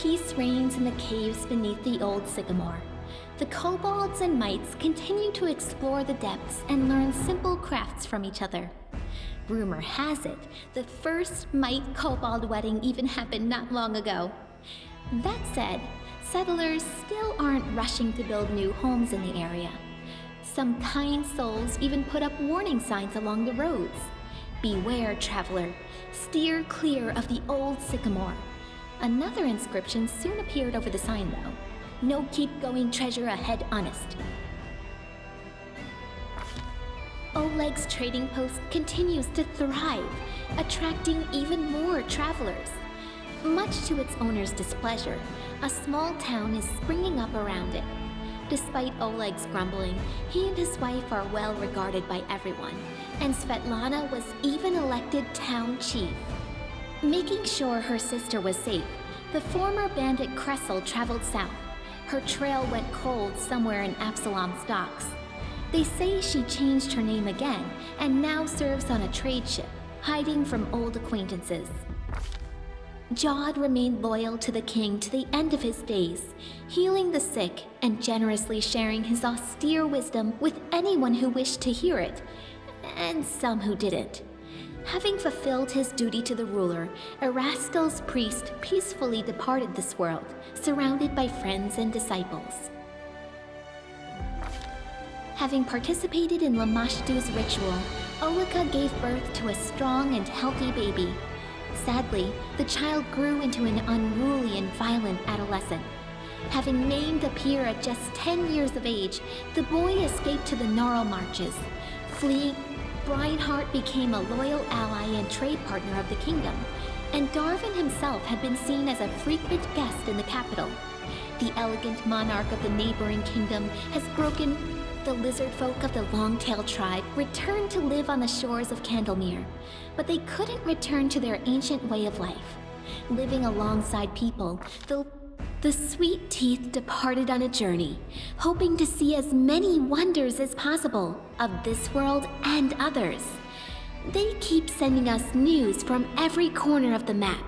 Peace reigns in the caves beneath the old sycamore. The kobolds and mites continue to explore the depths and learn simple crafts from each other. Rumor has it, the first mite kobold wedding even happened not long ago. That said, settlers still aren't rushing to build new homes in the area. Some kind souls even put up warning signs along the roads. Beware, traveler. Steer clear of the old sycamore. Another inscription soon appeared over the sign, though. No keep going treasure ahead honest. Oleg's trading post continues to thrive, attracting even more travelers. Much to its owner's displeasure, a small town is springing up around it. Despite Oleg's grumbling, he and his wife are well regarded by everyone, and Svetlana was even elected town chief. Making sure her sister was safe, the former bandit Kressel traveled south. Her trail went cold somewhere in Absalom's docks. They say she changed her name again and now serves on a trade ship, hiding from old acquaintances. Jod remained loyal to the king to the end of his days, healing the sick and generously sharing his austere wisdom with anyone who wished to hear it, and some who didn't. Having fulfilled his duty to the ruler, Erastil's priest peacefully departed this world, surrounded by friends and disciples. Having participated in Lamashtu's ritual, Olika gave birth to a strong and healthy baby. Sadly, the child grew into an unruly and violent adolescent. Having maimed a peer at just 10 years of age, the boy escaped to the Gnarl Marches. Fleeing, Breinhardt became a loyal ally and trade partner of the kingdom, and Darvin himself had been seen as a frequent guest in the capital. The elegant monarch of the neighboring kingdom has broken. The lizard folk of the Longtail tribe returned to live on the shores of Candlemere, but they couldn't return to their ancient way of life. Living alongside people, the sweet teeth departed on a journey, hoping to see as many wonders as possible of this world and others. They keep sending us news from every corner of the map.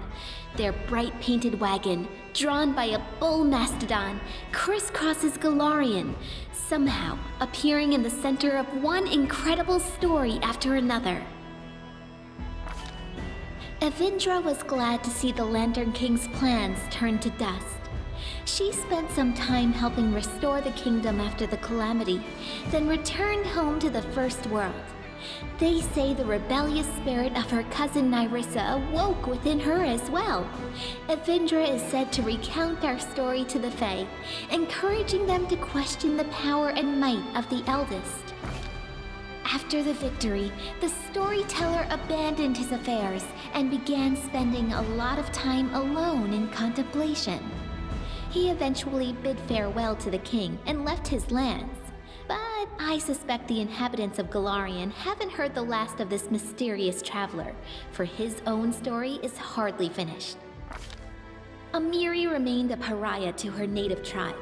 Their bright painted wagon, drawn by a bull mastodon, crisscrosses Galarian, somehow appearing in the center of one incredible story after another. Evindra was glad to see the Lantern King's plans turn to dust. She spent some time helping restore the kingdom after the calamity, then returned home to the First World. They say the rebellious spirit of her cousin Nyrissa awoke within her as well. Evindra is said to recount our story to the Fae, encouraging them to question the power and might of the eldest. After the victory, the storyteller abandoned his affairs and began spending a lot of time alone in contemplation. He eventually bid farewell to the king and left his lands. But I suspect the inhabitants of Galarian haven't heard the last of this mysterious traveler, for his own story is hardly finished. Amiri remained a pariah to her native tribe,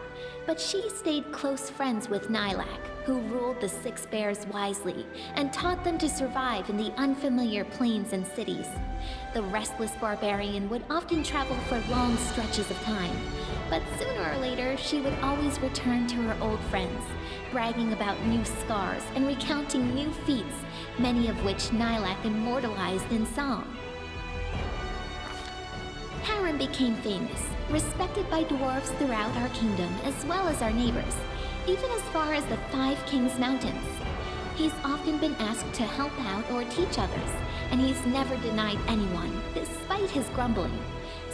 but she stayed close friends with Nylak, who ruled the Six Bears wisely and taught them to survive in the unfamiliar plains and cities. The restless barbarian would often travel for long stretches of time, but sooner or later she would always return to her old friends, bragging about new scars and recounting new feats, many of which Nylak immortalized in song. Harren became famous, respected by dwarves throughout our kingdom as well as our neighbors, even as far as the Five Kings Mountains. He's often been asked to help out or teach others, and he's never denied anyone, despite his grumbling.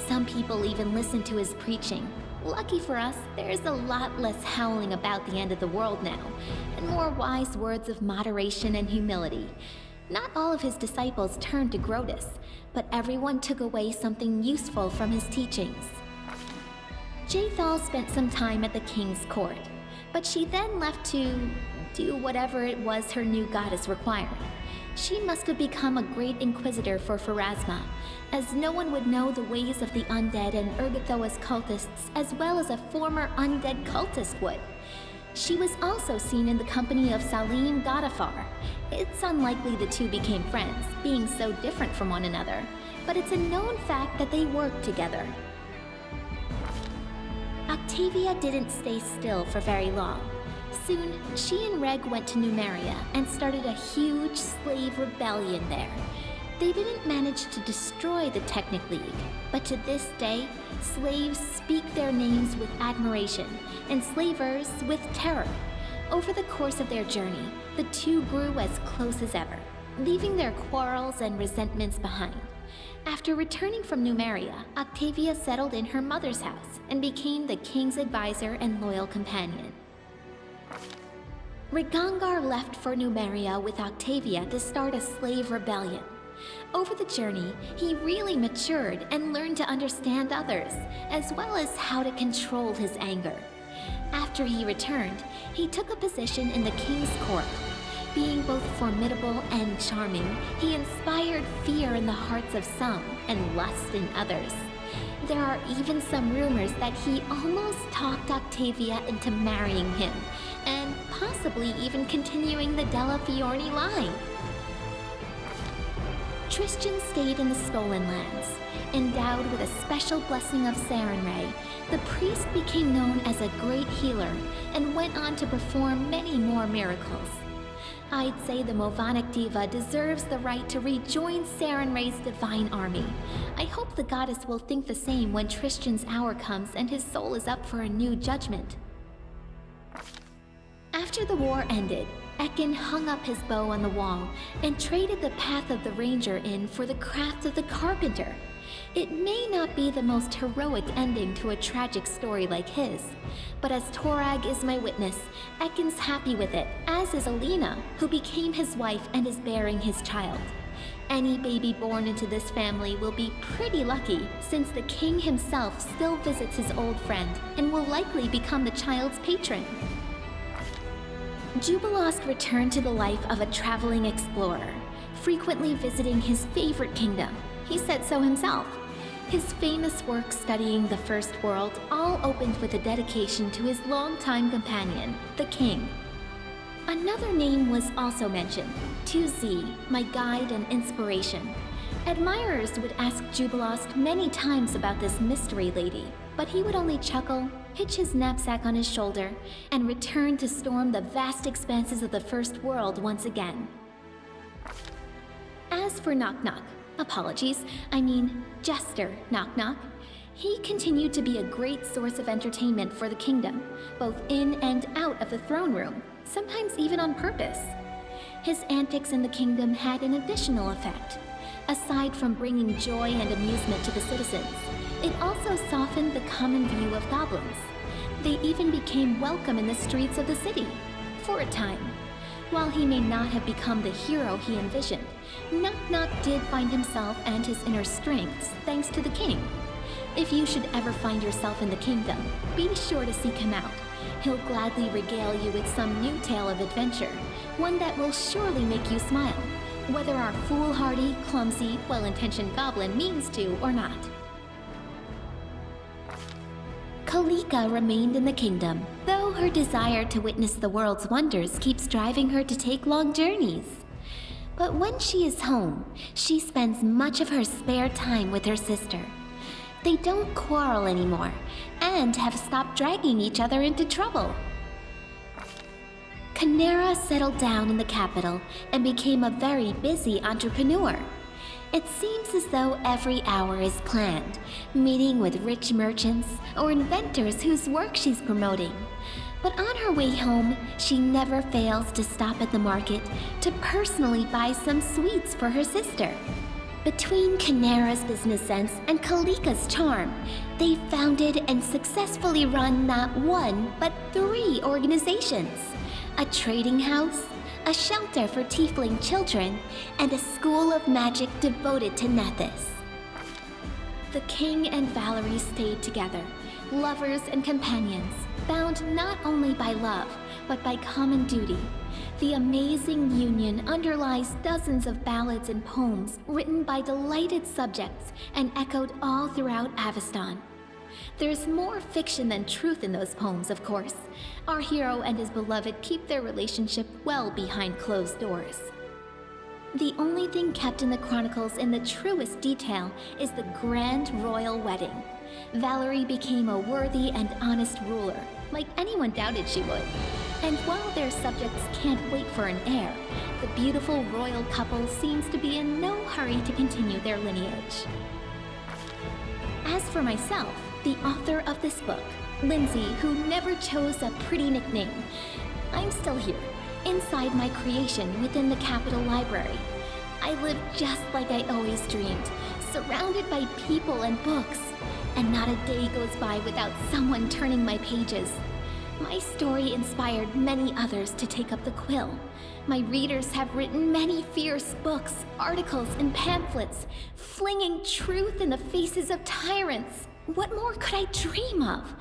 Some people even listen to his preaching. Lucky for us, there's a lot less howling about the end of the world now, and more wise words of moderation and humility. Not all of his disciples turned to Grotus, but everyone took away something useful from his teachings. Jaethal spent some time at the king's court, but she then left to do whatever it was her new goddess required. She must have become a great inquisitor for Pharasma, as no one would know the ways of the undead and Urgathoa's cultists as well as a former undead cultist would. She was also seen in the company of Salim Godafar. It's unlikely the two became friends, being so different from one another, but it's a known fact that they worked together. Octavia didn't stay still for very long. Soon, she and Reg went to Numeria and started a huge slave rebellion there. They didn't manage to destroy the Technic League, but to this day, slaves speak their names with admiration and slavers with terror. Over the course of their journey, the two grew as close as ever, leaving their quarrels and resentments behind. After returning from Numeria, Octavia settled in her mother's house and became the king's advisor and loyal companion. Rigangar left for Numeria with Octavia to start a slave rebellion. Over the journey, he really matured and learned to understand others, as well as how to control his anger. After he returned, he took a position in the king's court. Being both formidable and charming, he inspired fear in the hearts of some and lust in others. There are even some rumors that he almost talked Octavia into marrying him, and possibly even continuing the Della Fiorni line. Tristan stayed in the Stolen Lands. Endowed with a special blessing of Sarenrae, the priest became known as a great healer and went on to perform many more miracles. I'd say the Movonic Diva deserves the right to rejoin Sarenrae's divine army. I hope the goddess will think the same when Tristan's hour comes and his soul is up for a new judgment. After the war ended, Ekin hung up his bow on the wall and traded the path of the ranger in for the craft of the carpenter. It may not be the most heroic ending to a tragic story like his, but as Torag is my witness, Ekin's happy with it, as is Alina, who became his wife and is bearing his child. Any baby born into this family will be pretty lucky, since the king himself still visits his old friend and will likely become the child's patron. Jubilost returned to the life of a traveling explorer, frequently visiting his favorite kingdom. He said so himself. His famous work studying the First World all opened with a dedication to his longtime companion, the king. Another name was also mentioned, 2Z, my guide and inspiration. Admirers would ask Jubilost many times about this mystery lady, but he would only chuckle, hitch his knapsack on his shoulder, and return to storm the vast expanses of the First World once again. As for Knock Knock, Jester Knock Knock, he continued to be a great source of entertainment for the kingdom, both in and out of the throne room, sometimes even on purpose. His antics in the kingdom had an additional effect. Aside from bringing joy and amusement to the citizens, it also softened the common view of goblins. They even became welcome in the streets of the city, for a time. While he may not have become the hero he envisioned, Knock Knock did find himself and his inner strengths thanks to the king. If you should ever find yourself in the kingdom, be sure to seek him out. He'll gladly regale you with some new tale of adventure, one that will surely make you smile, whether our foolhardy, clumsy, well-intentioned goblin means to or not. Kalika remained in the kingdom, though her desire to witness the world's wonders keeps driving her to take long journeys. But when she is home, she spends much of her spare time with her sister. They don't quarrel anymore, and have stopped dragging each other into trouble. Canera settled down in the capital and became a very busy entrepreneur. It seems as though every hour is planned, meeting with rich merchants or inventors whose work she's promoting. But on her way home, she never fails to stop at the market to personally buy some sweets for her sister. Between Canera's business sense and Kalika's charm, they founded and successfully run not one, but 3 organizations: a trading house, a shelter for tiefling children, and a school of magic devoted to Nethys. The king and Valerie stayed together, lovers and companions, bound not only by love, but by common duty. The amazing union underlies dozens of ballads and poems written by delighted subjects and echoed all throughout Aveston. There's more fiction than truth in those poems, of course. Our hero and his beloved keep their relationship well behind closed doors. The only thing kept in the chronicles in the truest detail is the grand royal wedding. Valerie became a worthy and honest ruler, like anyone doubted she would. And while their subjects can't wait for an heir, the beautiful royal couple seems to be in no hurry to continue their lineage. As for myself, the author of this book, Lindsay, who never chose a pretty nickname, I'm still here, inside my creation within the Capitol Library. I live just like I always dreamed, surrounded by people and books, and not a day goes by without someone turning my pages. My story inspired many others to take up the quill. My readers have written many fierce books, articles, and pamphlets, flinging truth in the faces of tyrants. What more could I dream of?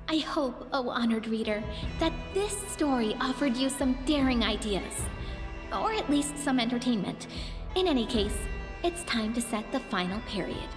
I hope, oh honored reader, that this story offered you some daring ideas, or at least some entertainment. In any case, it's time to set the final period.